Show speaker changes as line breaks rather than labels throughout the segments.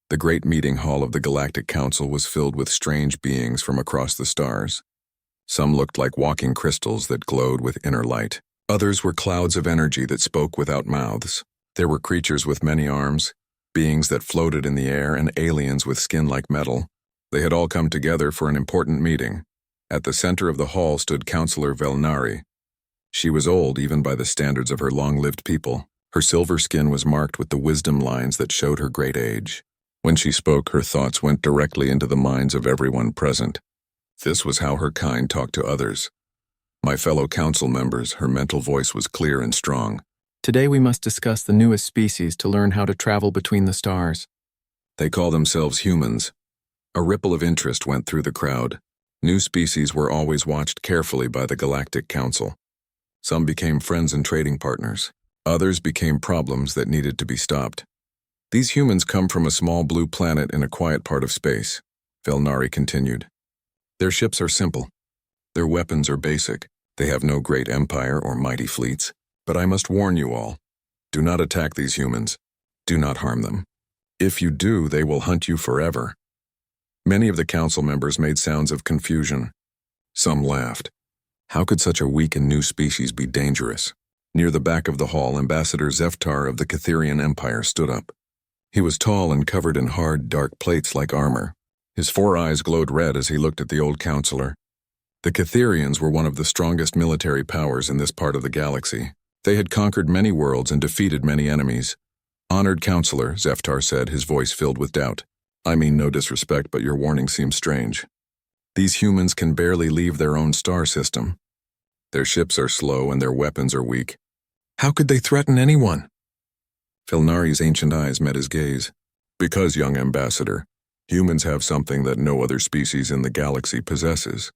The great meeting hall of the Galactic Council was filled with strange beings from across the stars. Some looked like walking crystals that glowed with inner light. Others were clouds of energy that spoke without mouths. There were creatures with many arms, beings that floated in the air, and aliens with skin like metal. They had all come together for an important meeting. At the center of the hall stood Counselor Velnari. She was old even by the standards of her long-lived people. Her silver skin was marked with the wisdom lines that showed her great age. When she spoke, her thoughts went directly into the minds of everyone present. This was how her kind talked to others. My fellow council members, her mental voice was clear and strong.
Today we must discuss the newest species to learn how to travel between the stars.
They call themselves humans. A ripple of interest went through the crowd. New species were always watched carefully by the Galactic Council. Some became friends and trading partners. Others became problems that needed to be stopped. These humans come from a small blue planet in a quiet part of space, Velnari continued. Their ships are simple. Their weapons are basic. They have no great empire or mighty fleets. But I must warn you all, do not attack these humans. Do not harm them. If you do, they will hunt you forever. Many of the council members made sounds of confusion. Some laughed. How could such a weak and new species be dangerous? Near the back of the hall, Ambassador Zeftar of the Catherian Empire stood up. He was tall and covered in hard, dark plates like armor. His 4 eyes glowed red as he looked at the old counselor. The Catherians were one of the strongest military powers in this part of the galaxy. They had conquered many worlds and defeated many enemies. Honored counselor, Zeftar said, his voice filled with doubt. I mean no disrespect, but your warning seems strange. These humans can barely leave their own star system. Their ships are slow and their weapons are weak. How could they threaten anyone? Velnari's ancient eyes met his gaze. Because, young ambassador, humans have something that no other species in the galaxy possesses.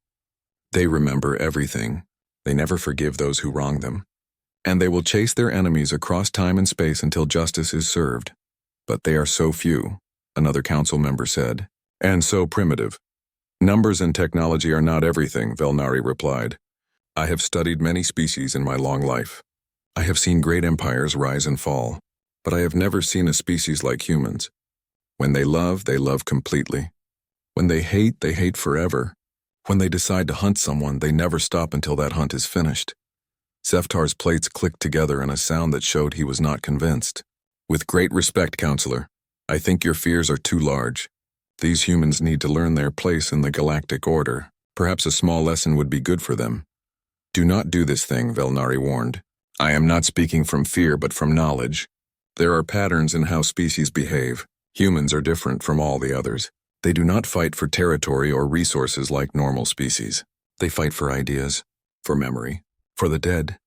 They remember everything. They never forgive those who wrong them. And they will chase their enemies across time and space until justice is served. But they are so few, another council member said, and so primitive. Numbers and technology are not everything, Velnari replied. I have studied many species in my long life. I have seen great empires rise and fall, but I have never seen a species like humans. When they love completely. When they hate forever. When they decide to hunt someone, they never stop until that hunt is finished. Zeftar's plates clicked together in a sound that showed he was not convinced. With great respect, counselor, I think your fears are too large. These humans need to learn their place in the galactic order. Perhaps a small lesson would be good for them. Do not do this thing, Velnari warned. I am not speaking from fear, but from knowledge. There are patterns in how species behave. Humans are different from all the others. They do not fight for territory or resources like normal species. They fight for ideas, for memory, for the dead.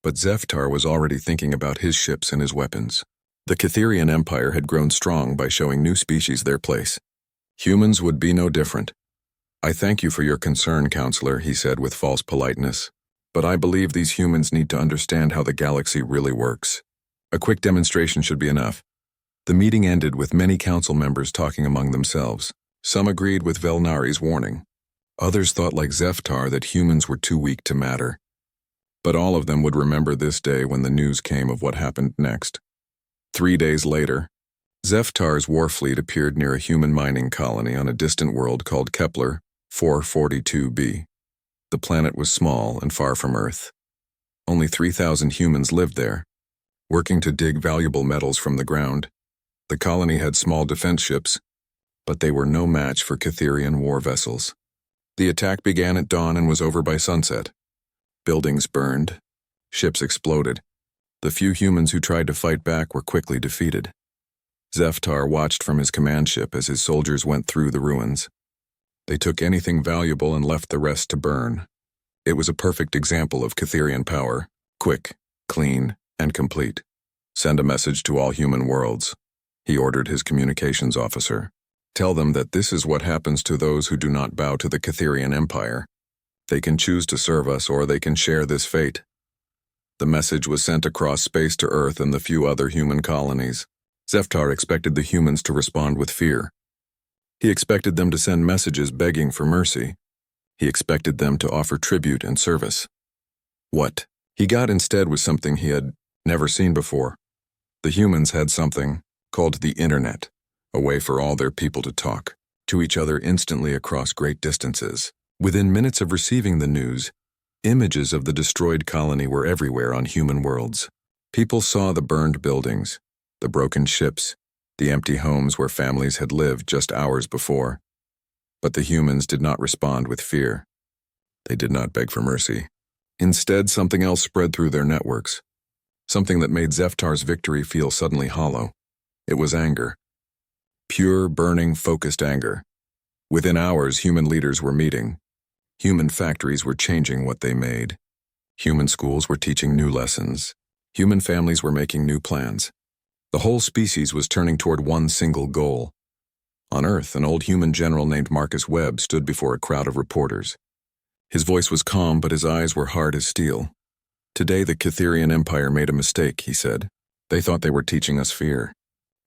But Zeftar was already thinking about his ships and his weapons. The Catherian Empire had grown strong by showing new species their place. Humans would be no different. I thank you for your concern, counselor, he said with false politeness. But I believe these humans need to understand how the galaxy really works. A quick demonstration should be enough. The meeting ended with many council members talking among themselves. Some agreed with Velnari's warning. Others thought like Zeftar that humans were too weak to matter. But all of them would remember this day when the news came of what happened next. 3 days later, Zeftar's war fleet appeared near a human mining colony on a distant world called Kepler 442b. The planet was small and far from Earth. Only 3,000 humans lived there, working to dig valuable metals from the ground. The colony had small defense ships, but they were no match for Catherian war vessels. The attack began at dawn and was over by sunset. Buildings burned. Ships exploded. The few humans who tried to fight back were quickly defeated. Zeftar watched from his command ship as his soldiers went through the ruins. They took anything valuable and left the rest to burn. It was a perfect example of Catherian power, quick, clean, and complete. Send a message to all human worlds, he ordered his communications officer. Tell them that this is what happens to those who do not bow to the Catherian Empire. They can choose to serve us or they can share this fate. The message was sent across space to Earth and the few other human colonies. Zeftar expected the humans to respond with fear. He expected them to send messages begging for mercy. He expected them to offer tribute and service. What he got instead was something he had never seen before. The humans had something called the Internet. a way for all their people to talk to each other instantly across great distances. Within minutes of receiving the news, images of the destroyed colony were everywhere on human worlds. People saw the burned buildings, the broken ships, the empty homes where families had lived just hours before. But the humans did not respond with fear. They did not beg for mercy. Instead, something else spread through their networks, something that made Zeftar's victory feel suddenly hollow. It was anger. Pure, burning, focused anger. Within hours, human leaders were meeting. Human factories were changing what they made. Human schools were teaching new lessons. Human families were making new plans. The whole species was turning toward one single goal. On Earth, an old human general named Marcus Webb stood before a crowd of reporters. His voice was calm, but his eyes were hard as steel. Today, the Catherian Empire made a mistake, he said. They thought they were teaching us fear.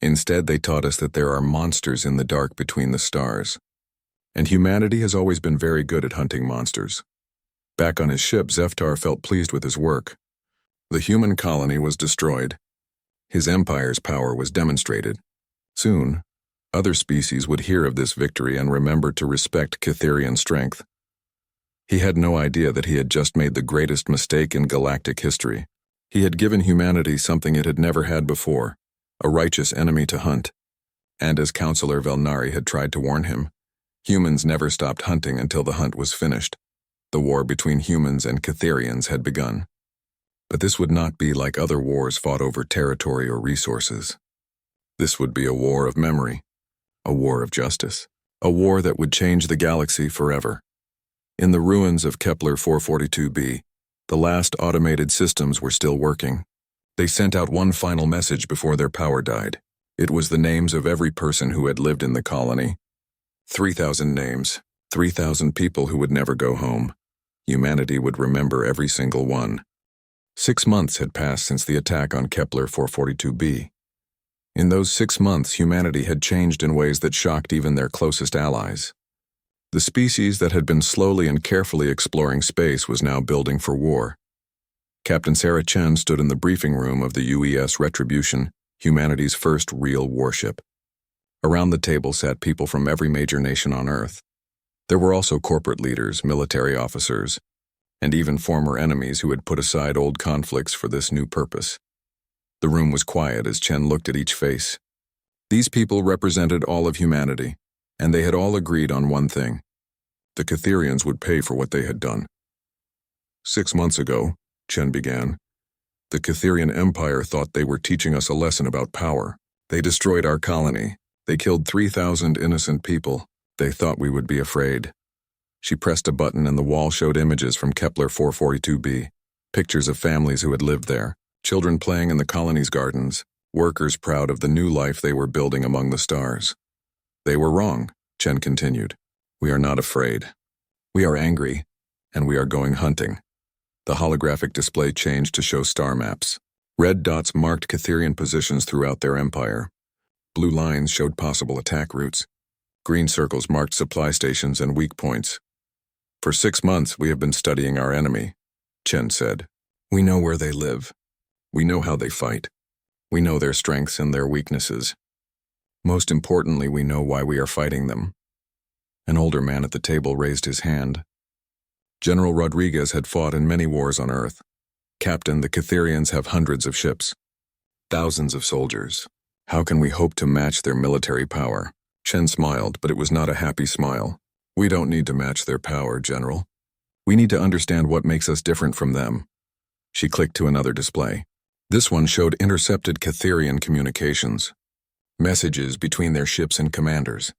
Instead, they taught us that there are monsters in the dark between the stars. And humanity has always been very good at hunting monsters. Back on his ship, Zeftar felt pleased with his work. The human colony was destroyed. His empire's power was demonstrated. Soon, other species would hear of this victory and remember to respect Catherian strength. He had no idea that he had just made the greatest mistake in galactic history. He had given humanity something it had never had before, a righteous enemy to hunt. And as Counselor Velnari had tried to warn him, humans never stopped hunting until the hunt was finished. The war between humans and Catherians had begun. But this would not be like other wars fought over territory or resources. This would be a war of memory, a war of justice, a war that would change the galaxy forever. In the ruins of Kepler 442b, the last automated systems were still working. They sent out one final message before their power died. It was the names of every person who had lived in the colony. 3,000 names, 3,000 people who would never go home. Humanity would remember every single one. 6 months had passed since the attack on Kepler 442b. In those 6 months, humanity had changed in ways that shocked even their closest allies. The species that had been slowly and carefully exploring space was now building for war. Captain Sarah Chen stood in the briefing room of the UES Retribution, humanity's first real warship. Around the table sat people from every major nation on Earth. There were also corporate leaders, military officers, and even former enemies who had put aside old conflicts for this new purpose. The room was quiet as Chen looked at each face. These people represented all of humanity, and they had all agreed on one thing. The Catherians would pay for what they had done. 6 months ago, Chen began, the Catherian Empire thought they were teaching us a lesson about power. They destroyed our colony. They killed 3,000 innocent people. They thought we would be afraid. She pressed a button and the wall showed images from Kepler 442b, pictures of families who had lived there, children playing in the colony's gardens, workers proud of the new life they were building among the stars. They were wrong, Chen continued. We are not afraid. We are angry, and we are going hunting. The holographic display changed to show star maps. Red dots marked Catherian positions throughout their empire. Blue lines showed possible attack routes. Green circles marked supply stations and weak points. For 6 months, we have been studying our enemy, Chen said. We know where they live. We know how they fight. We know their strengths and their weaknesses. Most importantly, we know why we are fighting them. An older man at the table raised his hand. General Rodriguez had fought in many wars on Earth. Captain, the Catherians have hundreds of ships, thousands of soldiers. How can we hope to match their military power? Chen smiled, but it was not a happy smile. We don't need to match their power, General. We need to understand what makes us different from them. She clicked to another display. This one showed intercepted Catherian communications, messages between their ships and commanders.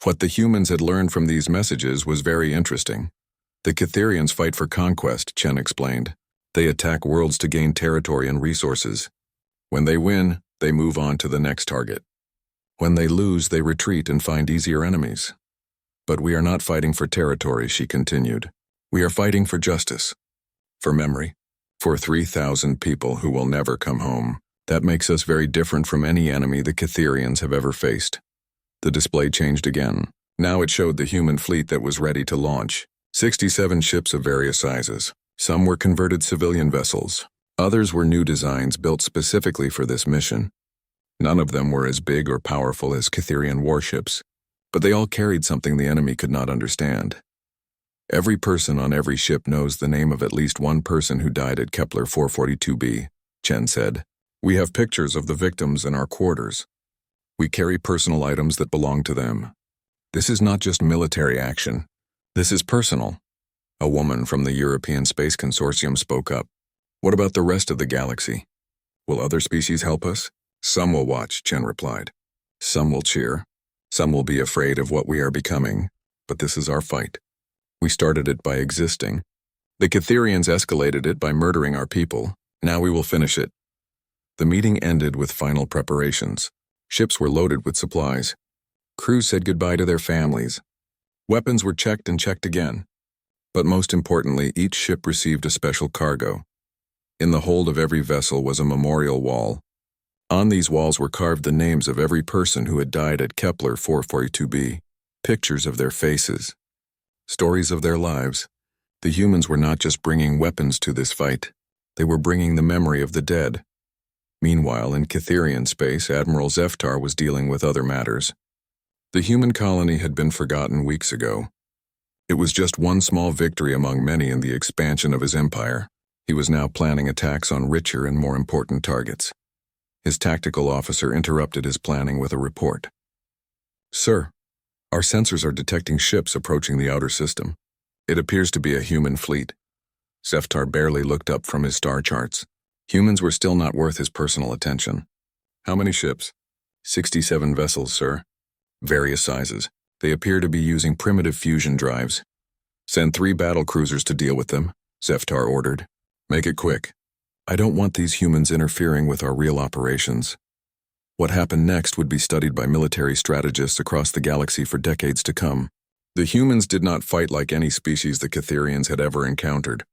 What the humans had learned from these messages was very interesting. The Catherians fight for conquest, Chen explained. They attack worlds to gain territory and resources. When they win, they move on to the next target. When they lose, they retreat and find easier enemies. But we are not fighting for territory, she continued. We are fighting for justice, for memory, for 3,000 people who will never come home. That makes us very different from any enemy the Catherians have ever faced. The display changed again. Now it showed the human fleet that was ready to launch. 67 ships of various sizes. Some were converted civilian vessels. Others were new designs built specifically for this mission. None of them were as big or powerful as Cytherian warships, but they all carried something the enemy could not understand. Every person on every ship knows the name of at least one person who died at Kepler 442b, Chen said. We have pictures of the victims in our quarters. We carry personal items that belong to them. This is not just military action. This is personal. A woman from the European Space Consortium spoke up. What about the rest of the galaxy? Will other species help us? Some will watch, Chen replied. Some will cheer. Some will be afraid of what we are becoming. But this is our fight. We started it by existing. The Cytherians escalated it by murdering our people. Now we will finish it. The meeting ended with final preparations. Ships were loaded with supplies. Crews said goodbye to their families. Weapons were checked and checked again. But most importantly, each ship received a special cargo. In the hold of every vessel was a memorial wall. On these walls were carved the names of every person who had died at Kepler 442b, pictures of their faces, stories of their lives. The humans were not just bringing weapons to this fight, they were bringing the memory of the dead. Meanwhile, in Cytherian space, Admiral Zeftar was dealing with other matters. The human colony had been forgotten weeks ago. It was just one small victory among many in the expansion of his empire. He was now planning attacks on richer and more important targets. His tactical officer interrupted his planning with a report. Sir, our sensors are detecting ships approaching the outer system. It appears to be a human fleet. Zeftar barely looked up from his star charts. Humans were still not worth his personal attention. How many ships? 67 vessels, sir. Various sizes. They appear to be using primitive fusion drives. Send 3 battle cruisers to deal with them, Zeftar ordered. Make it quick. I don't want these humans interfering with our real operations. What happened next would be studied by military strategists across the galaxy for decades to come. The humans did not fight like any species the Cytherians had ever encountered.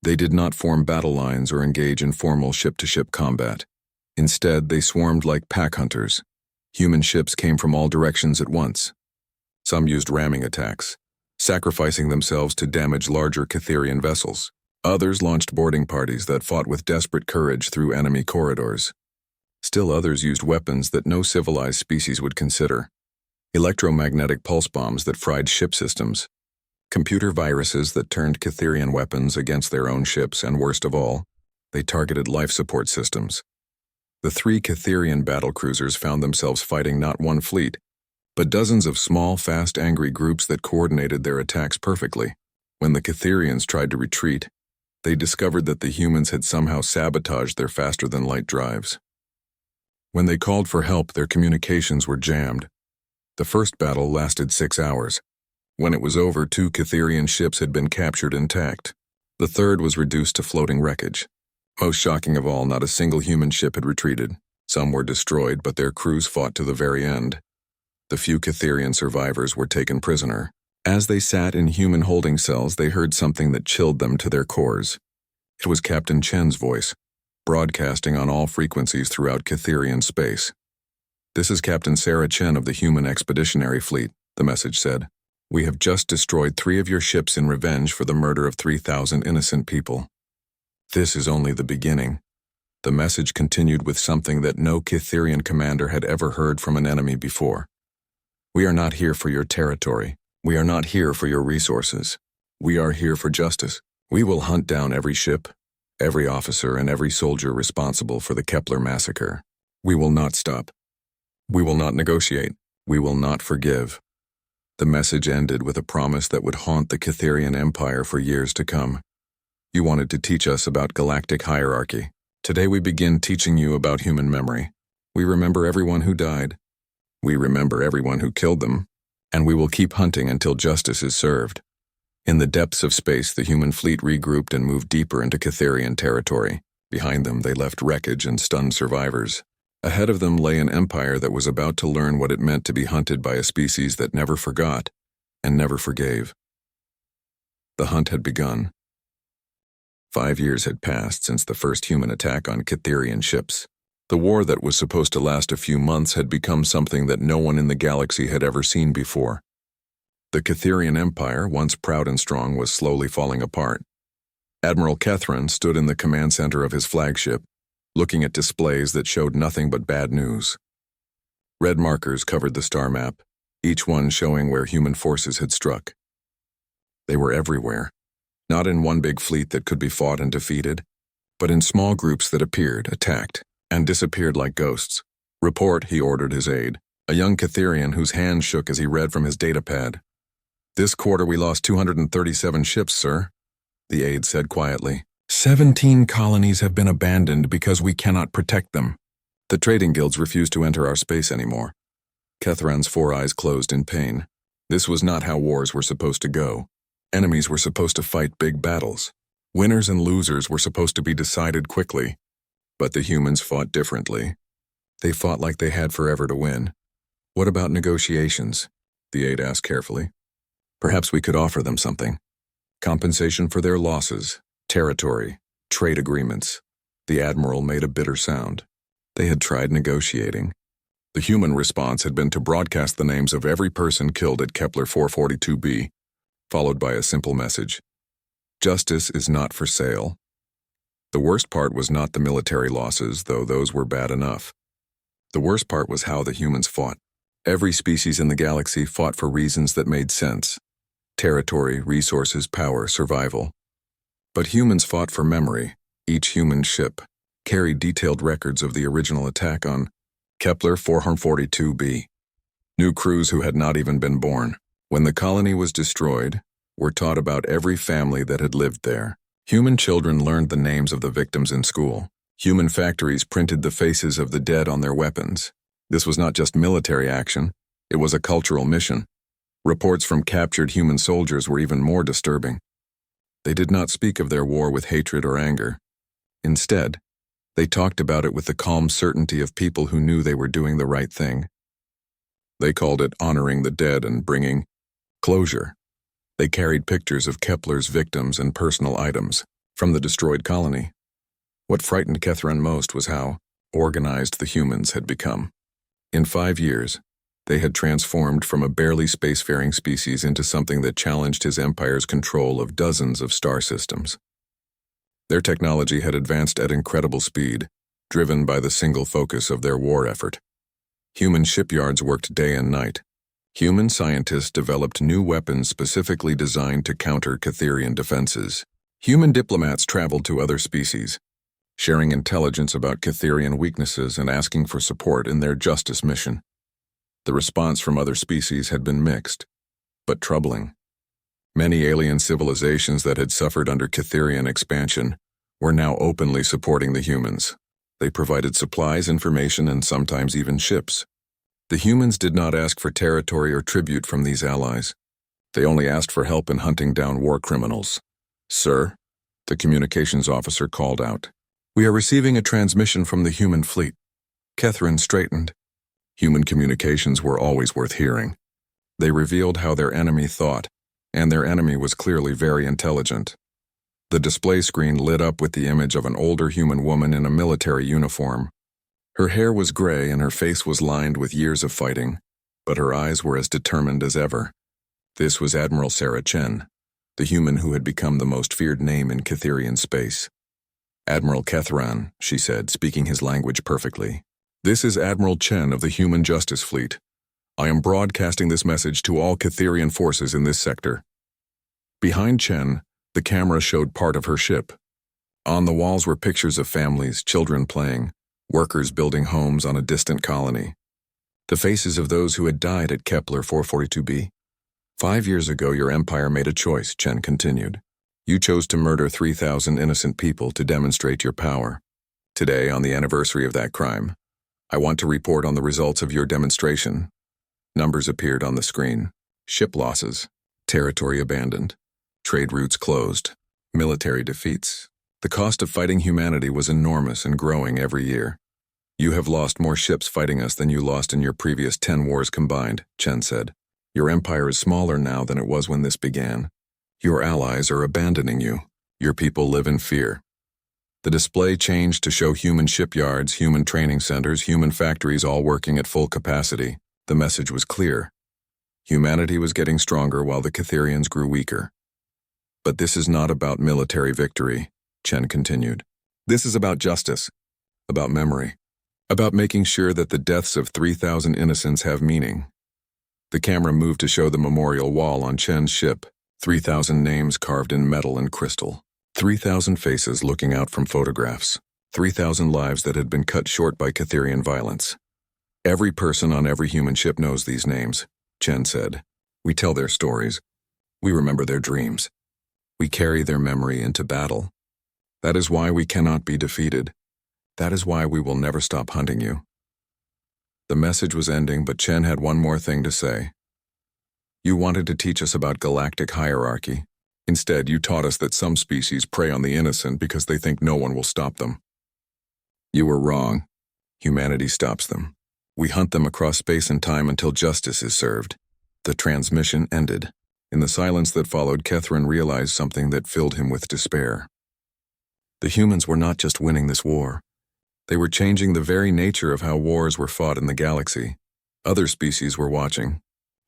They did not form battle lines or engage in formal ship-to-ship combat. Instead, they swarmed like pack hunters. Human ships came from all directions at once. Some used ramming attacks, sacrificing themselves to damage larger Cytherian vessels. Others launched boarding parties that fought with desperate courage through enemy corridors. Still others used weapons that no civilized species would consider. Electromagnetic pulse bombs that fried ship systems. Computer viruses that turned Cytherian weapons against their own ships, and worst of all, they targeted life support systems. The 3 Cytherian battlecruisers found themselves fighting not one fleet, but dozens of small, fast, angry groups that coordinated their attacks perfectly. When the Cytherians tried to retreat, they discovered that the humans had somehow sabotaged their faster-than-light drives. When they called for help, their communications were jammed. The first battle lasted 6 hours. When it was over, 2 Cytherian ships had been captured intact. The third was reduced to floating wreckage. Most shocking of all, not a single human ship had retreated. Some were destroyed, but their crews fought to the very end. The few Cytherian survivors were taken prisoner. As they sat in human holding cells, they heard something that chilled them to their cores. It was Captain Chen's voice, broadcasting on all frequencies throughout Cytherian space. This is Captain Sarah Chen of the Human Expeditionary Fleet, the message said. We have just destroyed 3 of your ships in revenge for the murder of 3,000 innocent people. This is only the beginning. The message continued with something that no Cytherian commander had ever heard from an enemy before. We are not here for your territory. We are not here for your resources. We are here for justice. We will hunt down every ship, every officer, and every soldier responsible for the Kepler massacre. We will not stop. We will not negotiate. We will not forgive. The message ended with a promise that would haunt the Cytherian Empire for years to come. You wanted to teach us about galactic hierarchy. Today we begin teaching you about human memory. We remember everyone who died. We remember everyone who killed them. And we will keep hunting until justice is served. In the depths of space, the human fleet regrouped and moved deeper into Cytherian territory. Behind them, they left wreckage and stunned survivors. Ahead of them lay an empire that was about to learn what it meant to be hunted by a species that never forgot and never forgave. The hunt had begun. 5 years had passed since the first human attack on Cytherian ships. The war that was supposed to last a few months had become something that no one in the galaxy had ever seen before. The Cytherian Empire, once proud and strong, was slowly falling apart. Admiral Kethran stood in the command center of his flagship, looking at displays that showed nothing but bad news. Red markers covered the star map, each one showing where human forces had struck. They were everywhere, not in one big fleet that could be fought and defeated, but in small groups that appeared, attacked, and disappeared like ghosts. "Report," he ordered his aide, a young Catherian whose hand shook as he read from his datapad. "This quarter we lost 237 ships, sir," the aide said quietly. 17 colonies have been abandoned because we cannot protect them. The trading guilds refuse to enter our space anymore." Kethran's 4 eyes closed in pain. This was not how wars were supposed to go. Enemies were supposed to fight big battles. Winners and losers were supposed to be decided quickly. But the humans fought differently. They fought like they had forever to win. "What about negotiations?" the aide asked carefully. "Perhaps we could offer them something. Compensation for their losses, territory, trade agreements." The admiral made a bitter sound. They had tried negotiating. The human response had been to broadcast the names of every person killed at Kepler 442b, followed by a simple message: "Justice is not for sale." The worst part was not the military losses, though those were bad enough. The worst part was how the humans fought. Every species in the galaxy fought for reasons that made sense: territory, resources, power, survival. But humans fought for memory. Each human ship carried detailed records of the original attack on Kepler 442b. New crews who had not even been born, when the colony was destroyed, were taught about every family that had lived there. Human children learned the names of the victims in school. Human factories printed the faces of the dead on their weapons. This was not just military action, it was a cultural mission. Reports from captured human soldiers were even more disturbing. They did not speak of their war with hatred or anger. Instead, they talked about it with the calm certainty of people who knew they were doing the right thing. They called it honoring the dead and bringing closure. They carried pictures of Kepler's victims and personal items from the destroyed colony. What frightened Kethran most was how organized the humans had become. In 5 years, they had transformed from a barely spacefaring species into something that challenged his empire's control of dozens of star systems. Their technology had advanced at incredible speed, driven by the single focus of their war effort. Human shipyards worked day and night. Human scientists developed new weapons specifically designed to counter Catherian defenses. Human diplomats traveled to other species, sharing intelligence about Catherian weaknesses and asking for support in their justice mission. The response from other species had been mixed, but troubling. Many alien civilizations that had suffered under Catherian expansion were now openly supporting the humans. They provided supplies, information, and sometimes even ships. The humans did not ask for territory or tribute from these allies. They only asked for help in hunting down war criminals. "Sir," the communications officer called out, "we are receiving a transmission from the human fleet." Kethran straightened. Human communications were always worth hearing. They revealed how their enemy thought, and their enemy was clearly very intelligent. The display screen lit up with the image of an older human woman in a military uniform. Her hair was gray and her face was lined with years of fighting, but her eyes were as determined as ever. This was Admiral Sarah Chen, the human who had become the most feared name in Catherian space. "Admiral Kethran," she said, speaking his language perfectly. "This is Admiral Chen of the Human Justice Fleet. I am broadcasting this message to all Catherian forces in this sector." Behind Chen, the camera showed part of her ship. On the walls were pictures of families, children playing, workers building homes on a distant colony. The faces of those who had died at Kepler 442b. 5 years ago, your empire made a choice, Chen continued. You chose to murder 3,000 innocent people to demonstrate your power. Today, on the anniversary of that crime, I want to report on the results of your demonstration. Numbers appeared on the screen. Ship losses, territory abandoned, trade routes closed, military defeats. The cost of fighting humanity was enormous and growing every year. You have lost more ships fighting us than you lost in your previous 10 wars combined, Chen said. Your empire is smaller now than it was when this began. Your allies are abandoning you. Your people live in fear. The display changed to show human shipyards, human training centers, human factories all working at full capacity. The message was clear. Humanity was getting stronger while the Catherians grew weaker. But this is not about military victory, Chen continued. This is about justice. about memory, about making sure that the deaths of 3,000 innocents have meaning. The camera moved to show the memorial wall on Chen's ship, 3,000 names carved in metal and crystal, 3,000 faces looking out from photographs, 3,000 lives that had been cut short by Catherian violence. Every person on every human ship knows these names, Chen said. We tell their stories. We remember their dreams. We carry their memory into battle. That is why we cannot be defeated. That is why we will never stop hunting you. The message was ending, but Chen had one more thing to say. You wanted to teach us about galactic hierarchy. Instead, you taught us that some species prey on the innocent because they think no one will stop them. You were wrong. Humanity stops them. We hunt them across space and time until justice is served. The transmission ended. In the silence that followed, Catherine realized something that filled him with despair. The humans were not just winning this war. They were changing the very nature of how wars were fought in the galaxy. Other species were watching.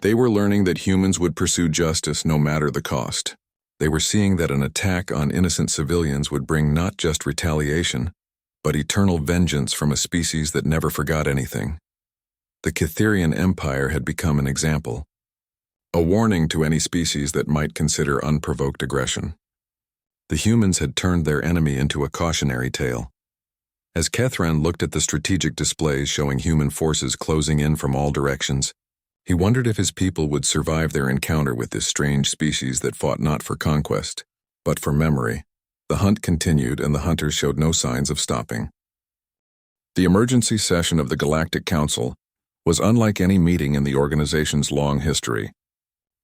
They were learning that humans would pursue justice no matter the cost. They were seeing that an attack on innocent civilians would bring not just retaliation, but eternal vengeance from a species that never forgot anything. The Catherian Empire had become an example, a warning to any species that might consider unprovoked aggression. The humans had turned their enemy into a cautionary tale. As Catherine looked at the strategic displays showing human forces closing in from all directions, he wondered if his people would survive their encounter with this strange species that fought not for conquest, but for memory. The hunt continued, and the hunters showed no signs of stopping. The emergency session of the Galactic Council was unlike any meeting in the organization's long history.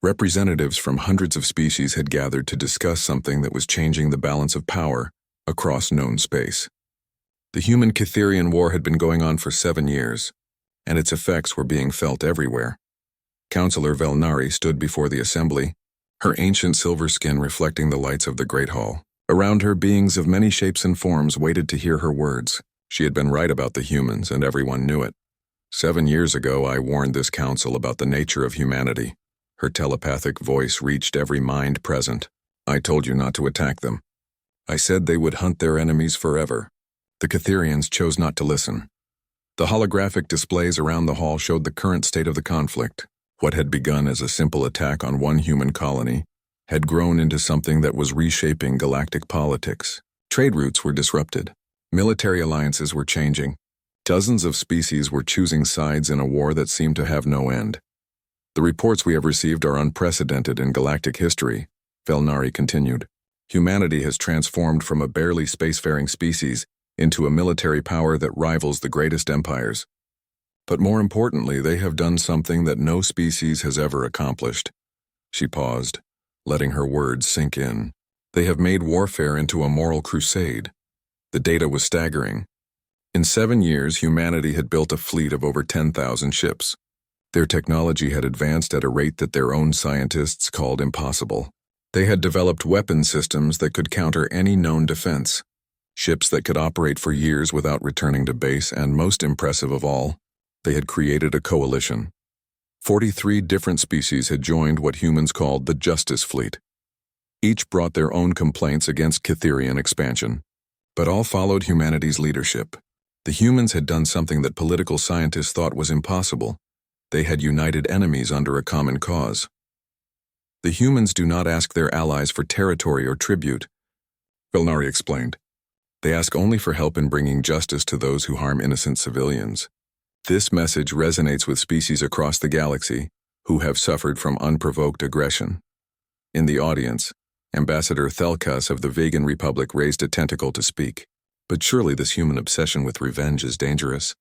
Representatives from hundreds of species had gathered to discuss something that was changing the balance of power across known space. The human-Catherian War had been going on for 7 years, and its effects were being felt everywhere. Councillor Velnari stood before the assembly, her ancient silver skin reflecting the lights of the Great Hall. Around her, beings of many shapes and forms waited to hear her words. She had been right about the humans, and everyone knew it. 7 years ago, I warned this council about the nature of humanity. Her telepathic voice reached every mind present. I told you not to attack them. I said they would hunt their enemies forever. The Catherians chose not to listen. The holographic displays around the hall showed the current state of the conflict. What had begun as a simple attack on one human colony had grown into something that was reshaping galactic politics. Trade routes were disrupted. Military alliances were changing. Dozens of species were choosing sides in a war that seemed to have no end. The reports we have received are unprecedented in galactic history, Velnari continued. Humanity has transformed from a barely spacefaring species into a military power that rivals the greatest empires. But more importantly, they have done something that no species has ever accomplished. She paused, letting her words sink in. They have made warfare into a moral crusade. The data was staggering. In 7 years, humanity had built a fleet of over 10,000 ships. Their technology had advanced at a rate that their own scientists called impossible. They had developed weapon systems that could counter any known defense, ships that could operate for years without returning to base, and most impressive of all, they had created a coalition. 43 different species had joined what humans called the Justice Fleet. Each brought their own complaints against Catherian expansion, but all followed humanity's leadership. The humans had done something that political scientists thought was impossible. They had united enemies under a common cause. The humans do not ask their allies for territory or tribute, Velnari explained. They ask only for help in bringing justice to those who harm innocent civilians. This message resonates with species across the galaxy who have suffered from unprovoked aggression. In the audience, Ambassador Thelkas of the Vegan Republic raised a tentacle to speak. But surely this human obsession with revenge is dangerous.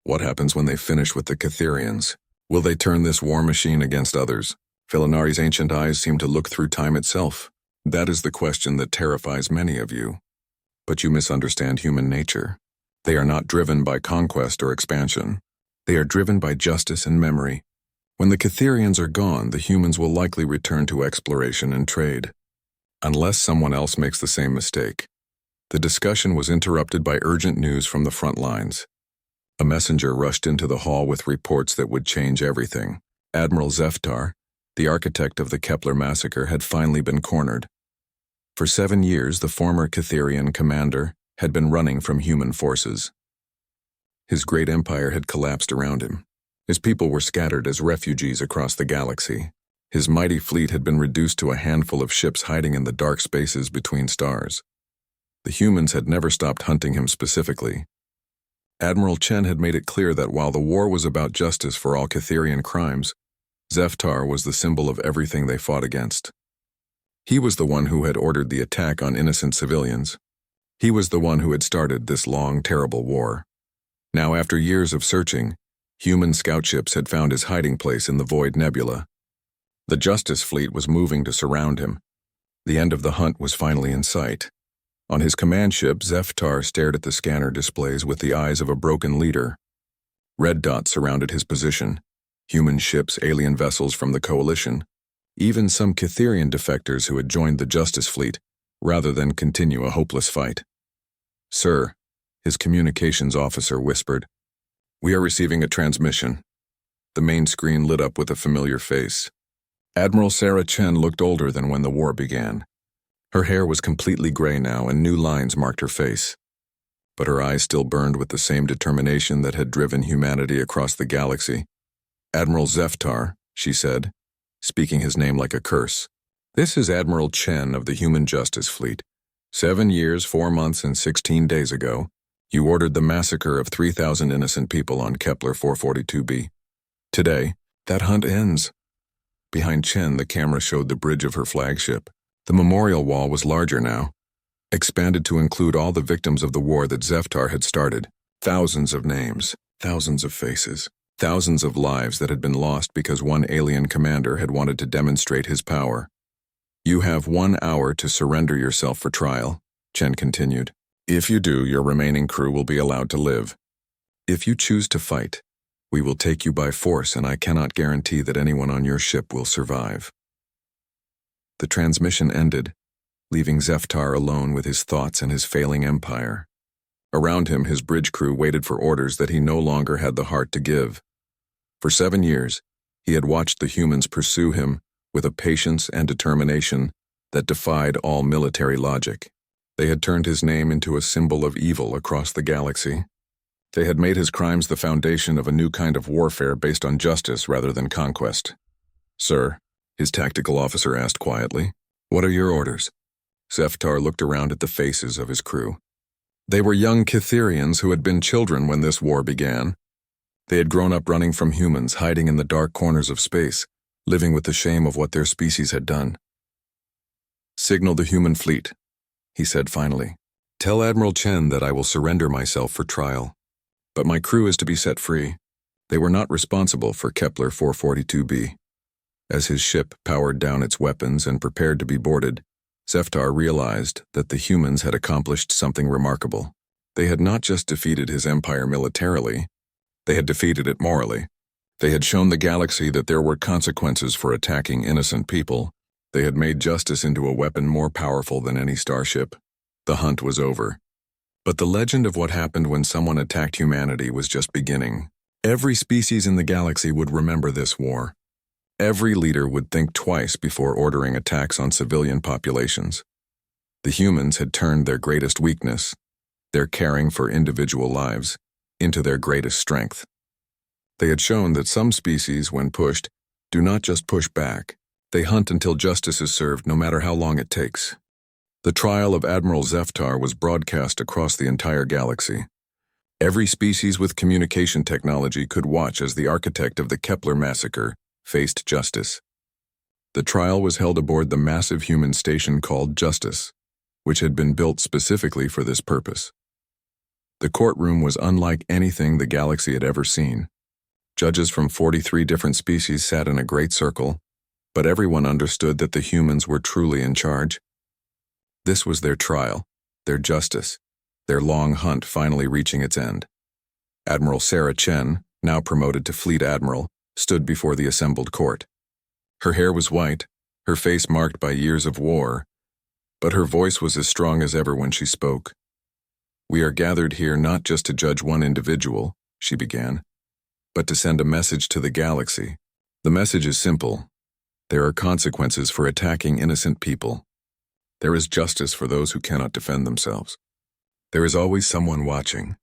What happens when they finish with the Catherians? Will they turn this war machine against others? Velnari's ancient eyes seem to look through time itself. That is the question that terrifies many of you. But you misunderstand human nature. They are not driven by conquest or expansion. They are driven by justice and memory. When the Catherians are gone, the humans will likely return to exploration and trade, unless someone else makes the same mistake. The discussion was interrupted by urgent news from the front lines. A messenger rushed into the hall with reports that would change everything. Admiral Zeftar, the architect of the Kepler massacre, had finally been cornered. For 7 years, the former Catherian commander had been running from human forces. His great empire had collapsed around him. His people were scattered as refugees across the galaxy. His mighty fleet had been reduced to a handful of ships hiding in the dark spaces between stars. The humans had never stopped hunting him specifically. Admiral Chen had made it clear that while the war was about justice for all Catherian crimes, Zeftar was the symbol of everything they fought against. He was the one who had ordered the attack on innocent civilians. He was the one who had started this long, terrible war. Now, after years of searching, human scout ships had found his hiding place in the Void Nebula. The Justice Fleet was moving to surround him. The end of the hunt was finally in sight. On his command ship, Zeftar stared at the scanner displays with the eyes of a broken leader. Red dots surrounded his position. Human ships, alien vessels from the Coalition, even some Catherian defectors who had joined the Justice Fleet, rather than continue a hopeless fight. "Sir," his communications officer whispered, "we are receiving a transmission." The main screen lit up with a familiar face. Admiral Sarah Chen looked older than when the war began. Her hair was completely gray now, and new lines marked her face. But her eyes still burned with the same determination that had driven humanity across the galaxy. "Admiral Zeftar," she said, speaking his name like a curse. "This is Admiral Chen of the Human Justice Fleet. 7 years, 4 months, and 16 days ago, you ordered the massacre of 3,000 innocent people on Kepler 442b. Today, that hunt ends." Behind Chen, the camera showed the bridge of her flagship. The memorial wall was larger now, expanded to include all the victims of the war that Zeftar had started. Thousands of names, thousands of faces, thousands of lives that had been lost because one alien commander had wanted to demonstrate his power. "You have 1 hour to surrender yourself for trial," Chen continued. "If you do, your remaining crew will be allowed to live. If you choose to fight, we will take you by force, and I cannot guarantee that anyone on your ship will survive." The transmission ended, leaving Zeftar alone with his thoughts and his failing empire. Around him, his bridge crew waited for orders that he no longer had the heart to give. For 7 years, he had watched the humans pursue him with a patience and determination that defied all military logic. They had turned his name into a symbol of evil across the galaxy. They had made his crimes the foundation of a new kind of warfare based on justice rather than conquest. "Sir," his tactical officer asked quietly, "what are your orders?" Zeftar looked around at the faces of his crew. They were young Catherians who had been children when this war began. They had grown up running from humans, hiding in the dark corners of space, living with the shame of what their species had done. "Signal the human fleet," he said finally. "Tell Admiral Chen that I will surrender myself for trial. But my crew is to be set free. They were not responsible for Kepler 442b. As his ship powered down its weapons and prepared to be boarded, Zeftar realized that the humans had accomplished something remarkable. They had not just defeated his empire militarily, they had defeated it morally. They had shown the galaxy that there were consequences for attacking innocent people. They had made justice into a weapon more powerful than any starship. The hunt was over. But the legend of what happened when someone attacked humanity was just beginning. Every species in the galaxy would remember this war. Every leader would think twice before ordering attacks on civilian populations. The humans had turned their greatest weakness, their caring for individual lives, into their greatest strength. They had shown that some species, when pushed, do not just push back. They hunt until justice is served, no matter how long it takes. The trial of Admiral Zeftar was broadcast across the entire galaxy. Every species with communication technology could watch as the architect of the Kepler massacre faced justice. The trial was held aboard the massive human station called Justice, which had been built specifically for this purpose. The courtroom was unlike anything the galaxy had ever seen. Judges from 43 different species sat in a great circle, but everyone understood that the humans were truly in charge. This was their trial, their justice, their long hunt finally reaching its end. Admiral Sarah Chen, now promoted to Fleet Admiral, stood before the assembled court. Her hair was white, her face marked by years of war, but her voice was as strong as ever when she spoke. "We are gathered here not just to judge one individual," she began, "but to send a message to the galaxy. The message is simple. There are consequences for attacking innocent people. There is justice for those who cannot defend themselves. There is always someone watching,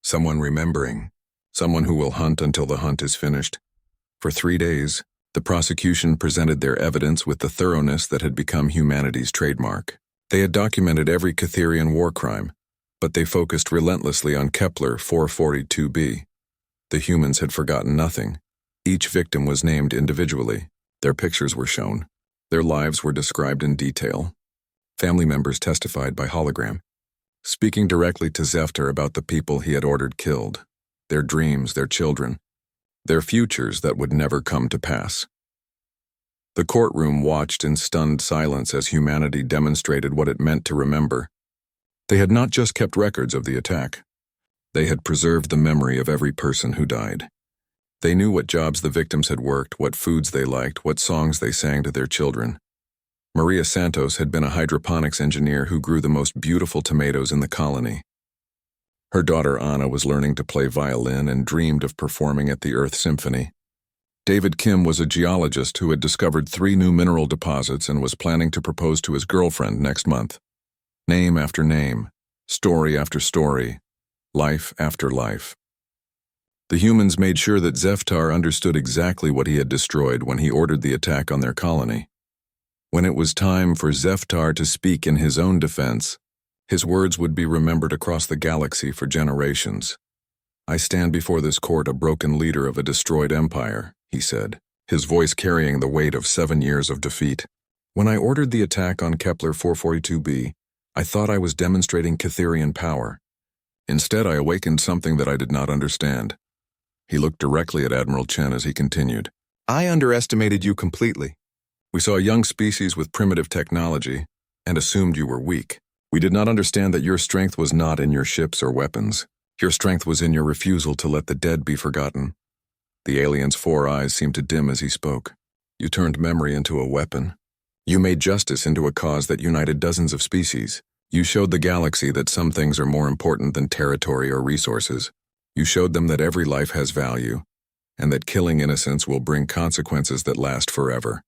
someone remembering, someone who will hunt until the hunt is finished. For 3 days, the prosecution presented their evidence with the thoroughness that had become humanity's trademark. They had documented every Catherian war crime, but they focused relentlessly on Kepler 442b. The humans had forgotten nothing. Each victim was named individually. Their pictures were shown. Their lives were described in detail. Family members testified by hologram, speaking directly to Zeftar about the people he had ordered killed, their dreams, their children, their futures that would never come to pass. The courtroom watched in stunned silence as humanity demonstrated what it meant to remember. They had not just kept records of the attack. They had preserved the memory of every person who died. They knew what jobs the victims had worked, what foods they liked, what songs they sang to their children. Maria Santos had been a hydroponics engineer who grew the most beautiful tomatoes in the colony. Her daughter Anna was learning to play violin and dreamed of performing at the Earth Symphony. David Kim was a geologist who had discovered 3 new mineral deposits and was planning to propose to his girlfriend next month. Name after name, story after story, life after life. The humans made sure that Zeftar understood exactly what he had destroyed when he ordered the attack on their colony. When it was time for Zeftar to speak in his own defense, his words would be remembered across the galaxy for generations. "I stand before this court a broken leader of a destroyed empire," he said, his voice carrying the weight of 7 years of defeat. "When I ordered the attack on Kepler 442b, I thought I was demonstrating Catherian power. Instead, I awakened something that I did not understand." He looked directly at Admiral Chen as he continued. "I underestimated you completely. We saw a young species with primitive technology and assumed you were weak. We did not understand that your strength was not in your ships or weapons. Your strength was in your refusal to let the dead be forgotten." The alien's 4 eyes seemed to dim as he spoke. "You turned memory into a weapon. You made justice into a cause that united dozens of species. You showed the galaxy that some things are more important than territory or resources. You showed them that every life has value, and that killing innocents will bring consequences that last forever."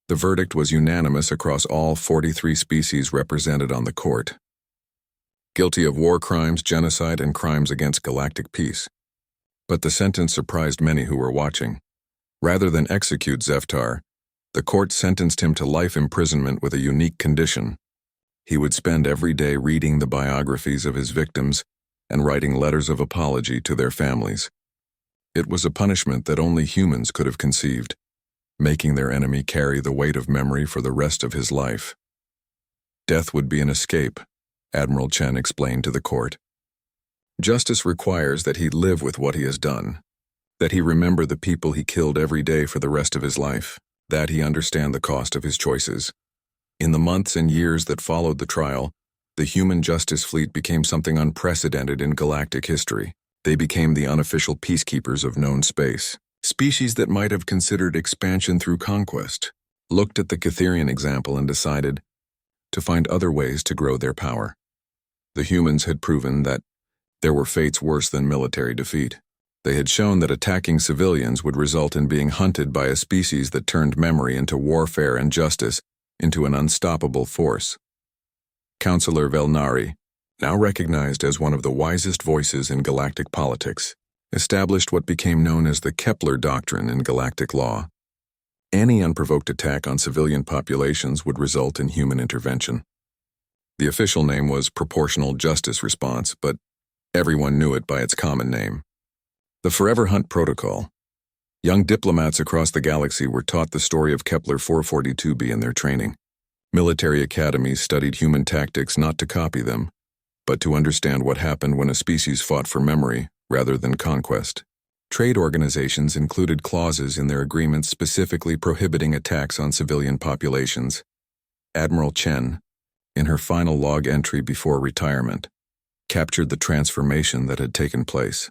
The verdict was unanimous across all 43 species represented on the court. Guilty of war crimes, genocide, and crimes against galactic peace. But the sentence surprised many who were watching. Rather than execute Zeftar, the court sentenced him to life imprisonment with a unique condition. He would spend every day reading the biographies of his victims and writing letters of apology to their families. It was a punishment that only humans could have conceived, making their enemy carry the weight of memory for the rest of his life. Death would be an escape, Admiral Chen explained to the court. Justice requires that he live with what he has done, that he remember the people he killed every day for the rest of his life, that he understand the cost of his choices. In the months and years that followed the trial, the human justice fleet became something unprecedented in galactic history. They became the unofficial peacekeepers of known space. Species that might have considered expansion through conquest looked at the Catherian example and decided to find other ways to grow their power. The humans had proven that there were fates worse than military defeat. They had shown that attacking civilians would result in being hunted by a species that turned memory into warfare and justice into an unstoppable force. Councillor Velnari, now recognized as one of the wisest voices in galactic politics, established what became known as the Kepler Doctrine in galactic law. Any unprovoked attack on civilian populations would result in human intervention. The official name was Proportional Justice Response, but everyone knew it by its common name. The Forever Hunt Protocol. Young diplomats across the galaxy were taught the story of Kepler 442b in their training. Military academies studied human tactics not to copy them, but to understand what happened when a species fought for memory rather than conquest. Trade organizations included clauses in their agreements specifically prohibiting attacks on civilian populations. Admiral Chen, in her final log entry before retirement, captured the transformation that had taken place.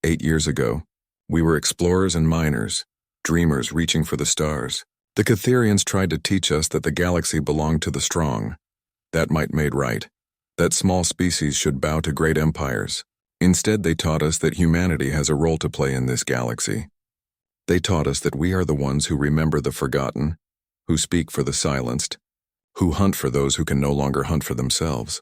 8 years ago, we were explorers and miners, dreamers reaching for the stars. The Catherians tried to teach us that the galaxy belonged to the strong, that might made right, that small species should bow to great empires. Instead, they taught us that humanity has a role to play in this galaxy. They taught us that we are the ones who remember the forgotten, who speak for the silenced, who hunt for those who can no longer hunt for themselves.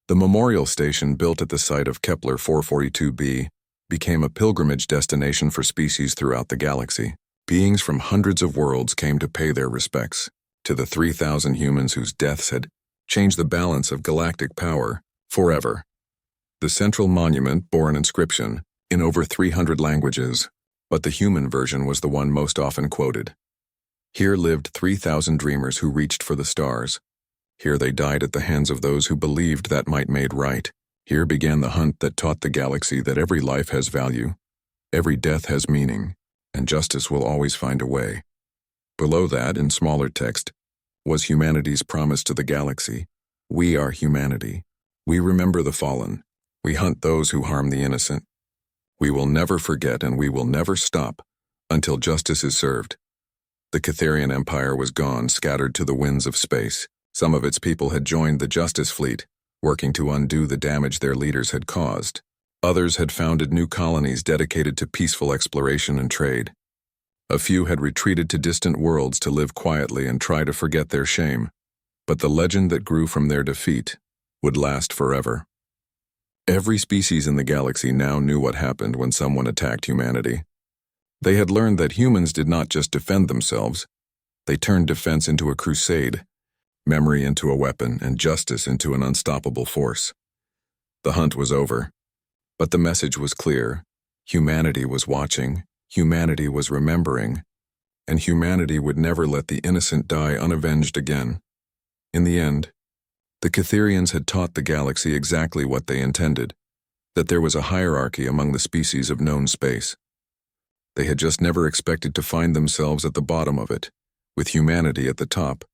The memorial station built at the site of Kepler 442b became a pilgrimage destination for species throughout the galaxy. Beings from hundreds of worlds came to pay their respects to the 3,000 humans whose deaths had changed the balance of galactic power forever. The central monument bore an inscription in over 300 languages, but the human version was the one most often quoted. Here lived 3,000 dreamers who reached for the stars. Here they died at the hands of those who believed that might made right. Here began the hunt that taught the galaxy that every life has value, every death has meaning, and justice will always find a way. Below that, in smaller text, was humanity's promise to the galaxy. We are humanity. We remember the fallen. We hunt those who harm the innocent. We will never forget and we will never stop until justice is served. The Catharian Empire was gone, scattered to the winds of space. Some of its people had joined the Justice Fleet, working to undo the damage their leaders had caused. Others had founded new colonies dedicated to peaceful exploration and trade. A few had retreated to distant worlds to live quietly and try to forget their shame. But the legend that grew from their defeat would last forever. Every species in the galaxy now knew what happened when someone attacked humanity. They had learned that humans did not just defend themselves, they turned defense into a crusade, memory into a weapon, and justice into an unstoppable force. The hunt was over, but the message was clear. Humanity was watching, humanity was remembering, and humanity would never let the innocent die unavenged again. In the end, the Catharians had taught the galaxy exactly what they intended, that there was a hierarchy among the species of known space. They had just never expected to find themselves at the bottom of it, with humanity at the top,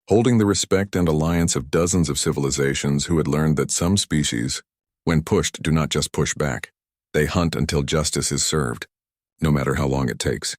holding the respect and alliance of dozens of civilizations who had learned that some species, when pushed, do not just push back. They hunt until justice is served, no matter how long it takes.